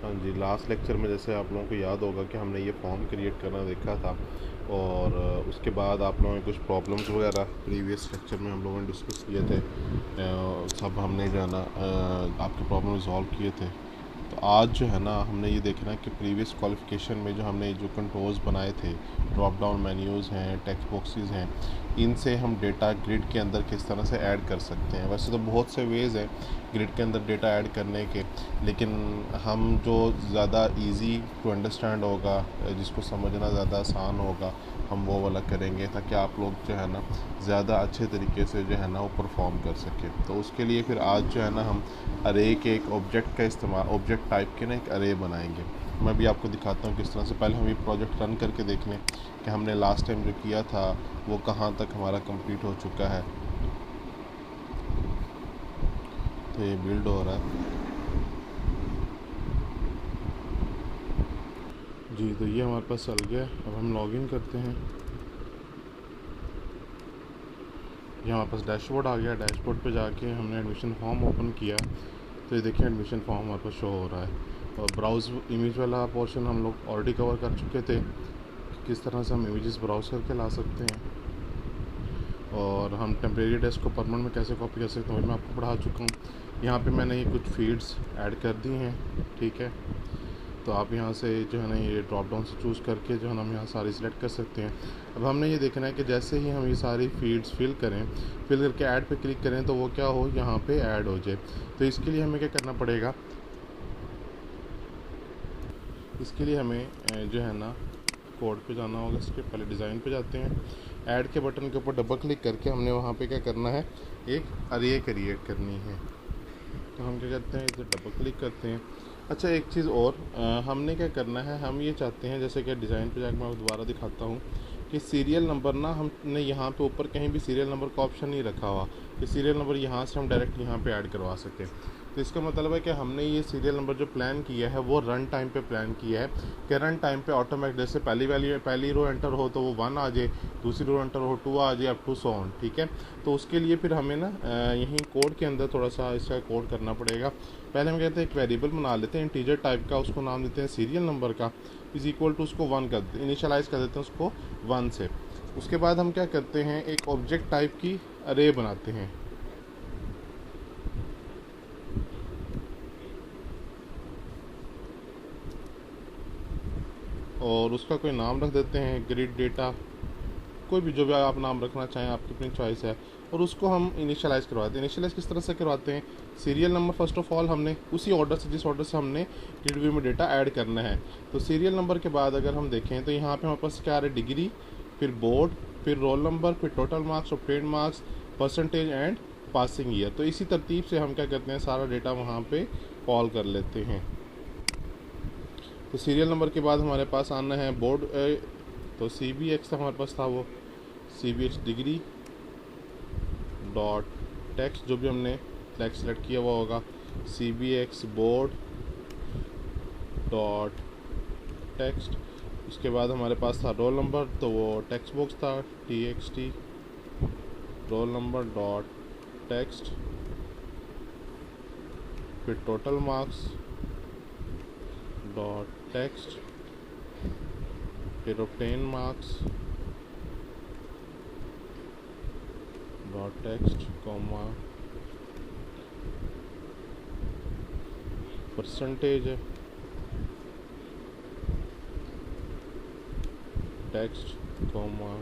हाँ जी, last lecture में जैसे आप लोगों को याद होगा कि हमने ये फॉर्म क्रिएट करना देखा था, और उसके बाद आप लोगों ने कुछ प्रॉब्लम्स वगैरह प्रीवियस लेक्चर में हम लोगों ने डिस्कस किए थे। सब हमने जो है ना आपके प्रॉब्लम रिजॉल्व किए थे। तो आज जो है ना हमने ये देखना है कि प्रीवियस क्वालिफिकेशन में जो हमने जो कंट्रोल्स बनाए थे, ड्रॉप डाउन मेन्यूज़ हैं, टेक्स्ट बॉक्सेस हैं, इनसे हम डेटा ग्रिड के अंदर किस तरह से ऐड कर सकते हैं। वैसे तो बहुत से वेज़ हैं ग्रिड के अंदर डेटा ऐड करने के, लेकिन हम जो ज़्यादा इजी टू अंडरस्टैंड होगा, जिसको समझना ज़्यादा आसान होगा, हम वो वाला करेंगे ताकि आप लोग जो है ना ज़्यादा अच्छे तरीके से जो है ना वो परफॉर्म कर सकें। तो उसके लिए फिर आज जो है ना हम अरे के एक ऑब्जेक्ट का इस्तेमाल, ऑब्जेक्ट टाइप के ना एक अरे बनाएंगे। मैं भी आपको दिखाता हूँ किस तरह से। पहले हम ये प्रोजेक्ट रन करके देख लें कि हमने लास्ट टाइम जो किया था वो कहाँ तक हमारा कंप्लीट हो चुका है। तो ये बिल्ड हो रहा है जी। तो ये हमारे पास चल गया। अब हम लॉगिन करते हैं। ये हमारे पास डैशबोर्ड आ गया। डैशबोर्ड पे जाके हमने एडमिशन फॉर्म ओपन किया, तो ये देखिए एडमिशन फॉर्म हमारे पास शो हो रहा है। और ब्राउज़ इमेज वाला पोर्शन हम लोग ऑलरेडी कवर कर चुके थे, किस तरह से हम इमेजेस ब्राउज़ करके ला सकते हैं, और हम टेम्परेरी टेक्स्ट को परमानेंट में कैसे कॉपी कर सकते हैं वो मैं आपको पढ़ा चुका हूँ। यहाँ पे मैंने ये कुछ फील्ड्स ऐड कर दी हैं, ठीक है। तो आप यहाँ से जो है ना ये ड्रॉप डाउन से चूज़ करके जो है ना हम यहाँ सारी सिलेक्ट कर सकते हैं। अब हमने ये देखना है कि जैसे ही हम ये सारी फील्ड्स फिल करके ऐड पे क्लिक करें तो वो क्या हो, यहाँ पे ऐड हो जाए। तो इसके लिए हमें क्या करना पड़ेगा, इसके लिए हमें जो है ना कोड पे जाना होगा। इसके पहले डिज़ाइन पे जाते हैं, ऐड के बटन के ऊपर डबल क्लिक करके हमने वहाँ पे क्या करना है, एक अरे क्रिएट करनी है। तो हम क्या करते हैं, इसे डबल क्लिक करते हैं। अच्छा, एक चीज़ और, हमने क्या करना है, हम ये चाहते हैं जैसे कि डिज़ाइन पे जाकर मैं दोबारा दिखाता हूँ कि सीरियल नंबर ना हमने यहाँ पे ऊपर कहीं भी सीरियल नंबर का ऑप्शन नहीं रखा हुआ कि सीरियल नंबर यहाँ से हम डायरेक्ट यहाँ पे ऐड करवा सकें। तो इसका मतलब है कि हमने ये सीरियल नंबर जो प्लान किया है वो रन टाइम पे प्लान किया है कि रन टाइम पे ऑटोमेटिक जैसे पहली रो एंटर हो तो वो 1 आ जाए, दूसरी रो एंटर हो 2 आ जाए, अप टू सो ऑन, ठीक है। तो उसके लिए फिर हमें ना यहीं कोड के अंदर थोड़ा सा इसका कोड करना पड़ेगा। पहले हम कहते हैं एक वेरिएबल बना लेते हैं इंटीजर टाइप का, उसको नाम देते हैं सीरियल नंबर का, इज इक्वल टू उसको 1 कर इनिशियलाइज़ कर देते हैं उसको 1 से। उसके बाद हम क्या करते हैं, एक ऑब्जेक्ट टाइप की अरे बनाते हैं। और उसका कोई नाम रख देते हैं ग्रिड डेटा, कोई भी जो भी आप नाम रखना चाहें, आपकी अपनी चॉइस है। और उसको हम इनिशियलाइज़ करवाते हैं। इनिशियलाइज़ किस तरह से करवाते हैं, serial number first of all हमने उसी ऑर्डर से जिस ऑर्डर से हमने ग्रिड व्यू में डेटा ऐड करना है। तो सीरियल नंबर के बाद अगर हम देखें तो यहाँ पे हमारे पास क्या आ रहा है, डिग्री, फिर बोर्ड, फिर रोल नंबर, फिर total marks, obtained marks, percentage and passing year. तो इसी तरतीब से हम क्या करते हैं, सारा डेटा वहाँ पे कॉल कर लेते हैं। तो सीरियल नंबर के बाद हमारे पास आना है बोर्ड, तो सी बी एक्स हमारे पास था, वो C B X degree dot text, जो भी हमने टेक्स्ट सेलेक्ट किया हुआ होगा, C B X board dot text. उसके बाद हमारे पास था रोल नंबर, तो वो टेक्स्ट बॉक्स था T X T roll number dot text. फिर टोटल मार्क्स डॉट टेक्स्ट, फिर obtain marks dot text comma percentage text comma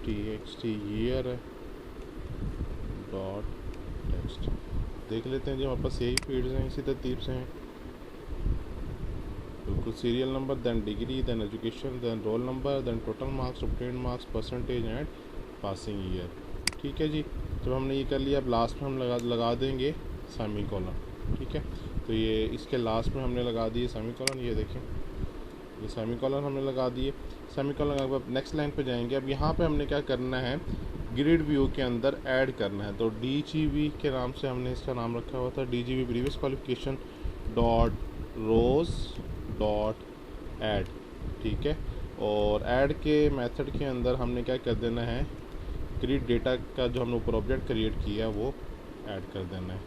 T X T year dot text. देख लेते हैं जी, हमारे पास यही फील्ड्स हैं, इसी तरतीब से हैं बिल्कुल। Serial number, then degree, then education, then roll number, then total marks, obtained marks, percentage and passing year. ठीक है जी। जब हमने ये कर लिया, अब लास्ट में हम लगा देंगे सेमी कॉलन, ठीक है। तो ये इसके लास्ट में हमने लगा दिए सेमी कॉलन, ये देखें ये सेमी कॉलन हमने लगा दिए। सेमी कॉलन के बाद नेक्स्ट लाइन पे जाएंगे। अब यहाँ पे हमने क्या करना है, ग्रिड व्यू के अंदर ऐड करना है। तो डी जी वी के नाम से हमने इसका नाम रखा हुआ था, D G V previous qualification dot rows dot add, ठीक है। और ऐड के मेथड के अंदर हमने क्या कर देना है, ग्रिड डेटा का जो हमने ऊपर ऑब्जेक्ट क्रिएट किया वो ऐड कर देना है।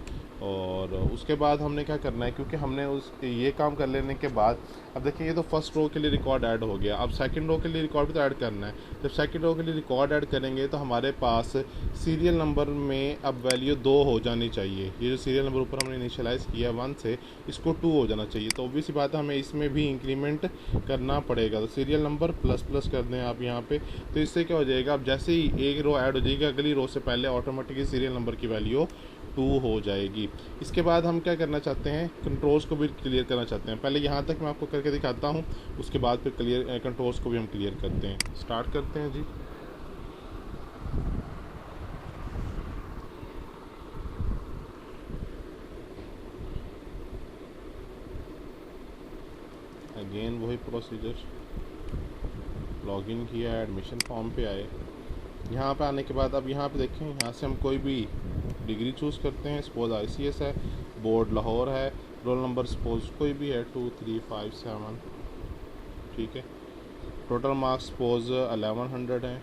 और उसके बाद हमने क्या करना है, क्योंकि हमने उस ये काम कर लेने के बाद अब देखिए ये तो फर्स्ट रो के लिए रिकॉर्ड ऐड हो गया। अब सेकंड रो के लिए रिकॉर्ड भी तो ऐड करना है। जब सेकंड रो के लिए रिकॉर्ड ऐड करेंगे तो हमारे पास सीरियल नंबर में अब वैल्यू 2 हो जानी चाहिए। ये जो सीरियल नंबर ऊपर हमने इनिशियलाइज़ किया 1 से, इसको 2 हो जाना चाहिए। तो ऑब्वियस सी बात है हमें इसमें भी इंक्रीमेंट करना पड़ेगा। तो सीरियल नंबर प्लस प्लस कर दें आप यहाँ पे। तो इससे क्या हो जाएगा, अब जैसे ही एक रो ऐड हो जाएगी अगली रो से पहले ऑटोमेटिकली सीरियल नंबर की वैल्यू 2 हो जाएगी। इसके बाद हम क्या करना चाहते हैं, कंट्रोल्स को भी क्लियर करना चाहते हैं। पहले यहाँ तक मैं आपको करके दिखाता हूँ, उसके बाद फिर क्लियर कंट्रोल्स को भी हम क्लियर करते हैं। स्टार्ट करते हैं जी। अगेन वही प्रोसीजर, लॉगिन किया, एडमिशन फॉर्म पे आए। यहाँ पे आने के बाद अब यहाँ पे देखें, यहाँ से हम कोई भी डिग्री चूज़ करते हैं। सपोज ICS है, बोर्ड लाहौर है, रोल नंबर सपोज कोई भी है 2 3 5 7, ठीक है। टोटल मार्क्स सपोज 1100 हैं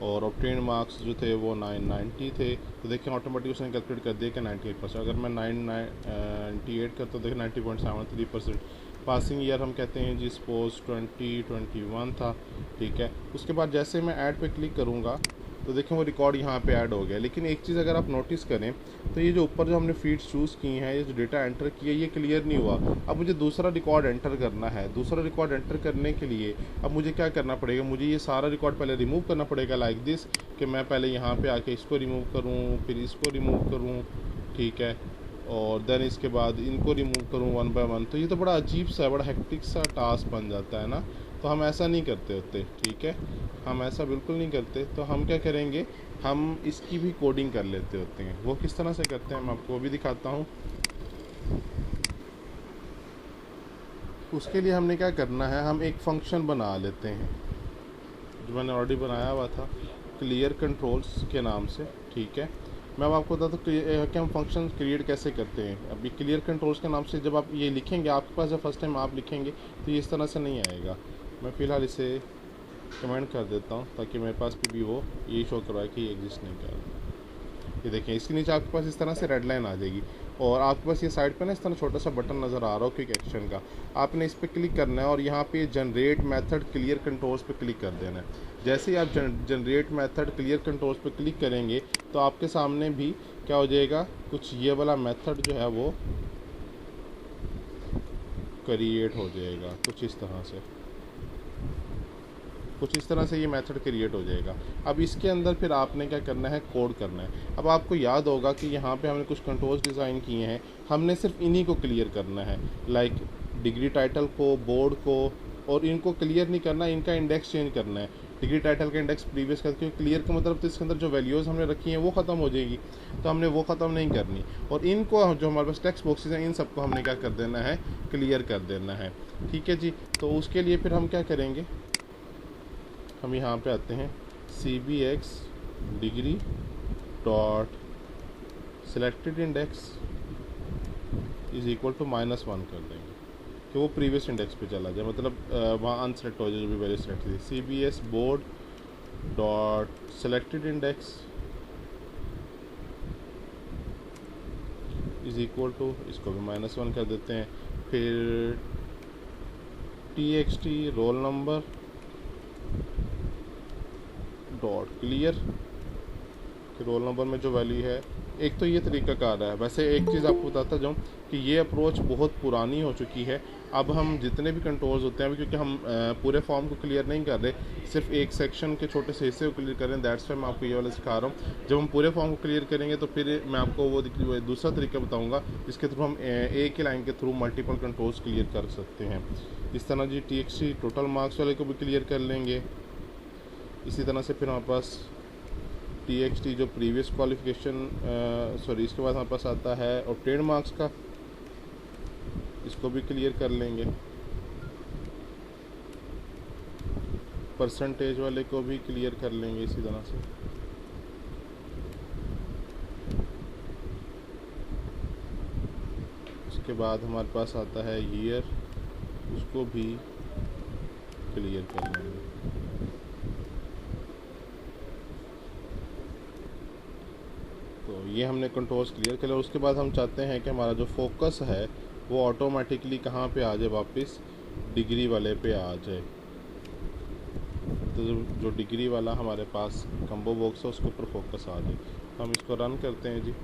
और ऑब्टेन मार्क्स जो थे वो 990 थे। तो देखें ऑटोमेटिक उसने कैलकुलेट कर दिया कि 98%। अगर मैं 998 करता हूँ देखें 90.73%। पासिंग ईयर हम कहते हैं जी सपोज 2021 था, ठीक है। उसके बाद जैसे मैं ऐड पे क्लिक करूँगा तो देखें वो रिकॉर्ड यहाँ पे ऐड हो गया। लेकिन एक चीज़ अगर आप नोटिस करें तो ये जो ऊपर जो हमने फीड्स चूज़ की हैं, ये जो डेटा एंटर किया ये क्लियर नहीं हुआ। अब मुझे दूसरा रिकॉर्ड एंटर करना है। दूसरा रिकॉर्ड एंटर करने के लिए अब मुझे क्या करना पड़ेगा, मुझे ये सारा रिकॉर्ड पहले रिमूव करना पड़ेगा लाइक दिस, कि मैं पहले यहाँ पे आके इसको रिमूव करूँ, फिर इसको रिमूव करूँ, ठीक है, और देन इसके बाद इनको रिमूव करूँ 1 बाय 1। तो ये तो बड़ा अजीब सा, बड़ा हेक्टिक सा टास्क बन जाता है ना। तो हम ऐसा नहीं करते होते, ठीक है, हम ऐसा बिल्कुल नहीं करते। तो हम क्या करेंगे, हम इसकी भी कोडिंग कर लेते होते हैं। वो किस तरह से करते हैं मैं आपको वो भी दिखाता हूँ। उसके लिए हमने क्या करना है, हम एक फंक्शन बना लेते हैं जो मैंने ऑलरेडी बनाया हुआ था, क्लियर कंट्रोल्स के नाम से, ठीक है। मैं अब आपको बताता हूँ कि हम फंक्शन क्रिएट कैसे करते हैं। अभी क्लियर कंट्रोल्स के नाम से जब आप ये लिखेंगे, आपके पास जब फर्स्ट टाइम आप लिखेंगे तो ये इस तरह से नहीं आएगा। मैं फ़िलहाल इसे कमेंट कर देता हूँ ताकि मेरे पास भी वो यही शो करवाए कि ये एग्जिस्ट नहीं कर रहा। ये देखें इसके नीचे आपके पास इस तरह से रेड लाइन आ जाएगी और आपके पास ये साइड पे ना इस तरह छोटा सा बटन नज़र आ रहा हो क्विक एक्शन का। आपने इस पर क्लिक करना है और यहाँ पे जनरेट मेथड क्लियर कंट्रोल्स पे क्लिक कर देना है। जैसे ही आप जनरेट मेथड क्लियर कंट्रोल्स पे क्लिक करेंगे तो आपके सामने भी क्या हो जाएगा, कुछ ये वाला मेथड जो है वो क्रिएट हो जाएगा। कुछ इस तरह से ये मेथड क्रिएट हो जाएगा। अब इसके अंदर फिर आपने क्या करना है, कोड करना है। अब आपको याद होगा कि यहाँ पे हमने कुछ कंट्रोल्स डिज़ाइन किए हैं, हमने सिर्फ इन्हीं को क्लियर करना है, लाइक डिग्री टाइटल को, बोर्ड को, और इनको क्लियर नहीं करना, इनका इंडेक्स चेंज करना है। डिग्री टाइटल का इंडेक्स प्रीवियस करके क्लियर का मतलब तो इसके अंदर जो वैल्यूज़ हमने रखी हैं वो ख़त्म हो जाएगी, तो हमने वो ख़त्म नहीं करनी। और इनको जो हमारे पास टेक्स्ट बॉक्सेस हैं इन सबको हमने क्या कर देना है, क्लियर कर देना है, ठीक है जी। तो उसके लिए फिर हम क्या करेंगे, हम यहाँ पे आते हैं CBX degree dot selected index is equal to -1 कर देंगे कि वो प्रीवियस इंडेक्स पे चला जाए, मतलब वहाँ अनसेलेक्ट हो जाए जो भी वैल्यू सेलेक्ट थी। CBS board dot selected index is equal to, इसको भी -1 कर देते हैं। फिर TXT roll number dot clear कि रोल नंबर में जो वैल्यू है। एक तो ये तरीका कार है। वैसे एक चीज़ आपको बताता जाऊँ कि ये अप्रोच बहुत पुरानी हो चुकी है। अब हम जितने भी कंट्रोल्स होते हैं, क्योंकि हम पूरे फॉर्म को क्लियर नहीं कर रहे, सिर्फ एक सेक्शन के छोटे से हिस्से को क्लियर कर रहे हैं, दैट्स वाई मैं आपको ये वाला सिखा रहा हूँ। जब हम पूरे फॉर्म को क्लियर करेंगे तो फिर मैं आपको वो दूसरा तरीका बताऊँगा जिसके थ्रू हम एक ही लाइन के थ्रू मल्टीपल कंट्रोल्स क्लियर कर सकते हैं। इस तरह जी TXT टोटल मार्क्स वाले को भी क्लियर कर लेंगे। इसी तरह से फिर हमारे पास TXT जो प्रीवियस क्वालिफिकेशन इसके बाद हमारे पास आता है ऑब्टेन मार्क्स का, इसको भी क्लियर कर लेंगे। परसेंटेज वाले को भी क्लियर कर लेंगे इसी तरह से। उसके बाद हमारे पास आता है ईयर, उसको भी क्लियर कर लेंगे। तो ये हमने कंट्रोल्स क्लियर कर लिया। उसके बाद हम चाहते हैं कि हमारा जो फोकस है वो ऑटोमेटिकली कहाँ पे आ जाए, वापस डिग्री वाले पे आ जाए। तो जो डिग्री वाला हमारे पास कम्बो बॉक्स है उसके ऊपर फोकस आ जाए। हम इसको रन करते हैं जी।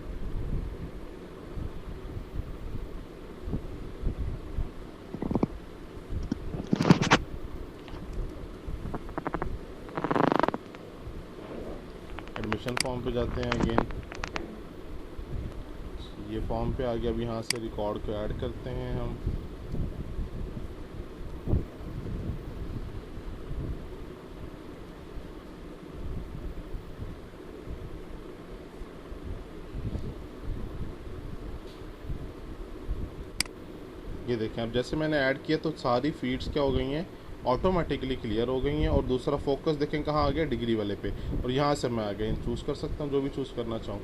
एडमिशन फॉर्म पे जाते हैं अगेन, ये फॉर्म पे आ गया। अब यहाँ से रिकॉर्ड को ऐड करते हैं हम। ये देखें, अब जैसे मैंने ऐड किया तो सारी फीड्स क्या हो गई हैं, ऑटोमेटिकली क्लियर हो गई हैं। और दूसरा फोकस देखें कहाँ आ गया, डिग्री वाले पे। और यहाँ से मैं अगेन चूज़ कर सकता हूँ जो भी चूज़ करना चाहूँ।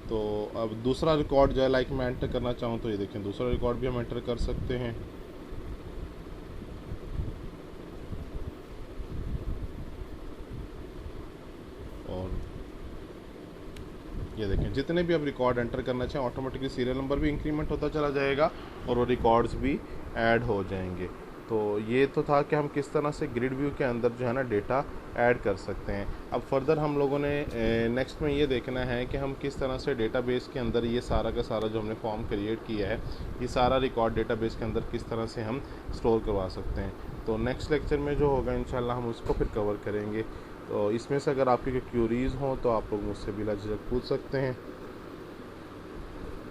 तो अब दूसरा रिकॉर्ड जो है लाइक मैं एंटर करना चाहूँ तो ये देखें दूसरा रिकॉर्ड भी हम एंटर कर सकते हैं। और ये देखें जितने भी आप रिकॉर्ड एंटर करना चाहें ऑटोमेटिकली सीरियल नंबर भी इंक्रीमेंट होता चला जाएगा और वो रिकॉर्ड्स भी ऐड हो जाएंगे। तो ये तो था कि हम किस तरह से ग्रिड व्यू के अंदर जो है ना डेटा ऐड कर सकते हैं। अब फर्दर हम लोगों ने नेक्स्ट में ये देखना है कि हम किस तरह से डेटाबेस के अंदर ये सारा का सारा जो हमने फॉर्म क्रिएट किया है ये सारा रिकॉर्ड डेटाबेस के अंदर किस तरह से हम स्टोर करवा सकते हैं। तो नेक्स्ट लेक्चर में जो होगा इंशाल्लाह हम उसको फिर कवर करेंगे। तो इसमें से अगर आपकी कोई क्यूरीज़ हों तो आप लोग मुझसे बिला झिझक पूछ सकते हैं।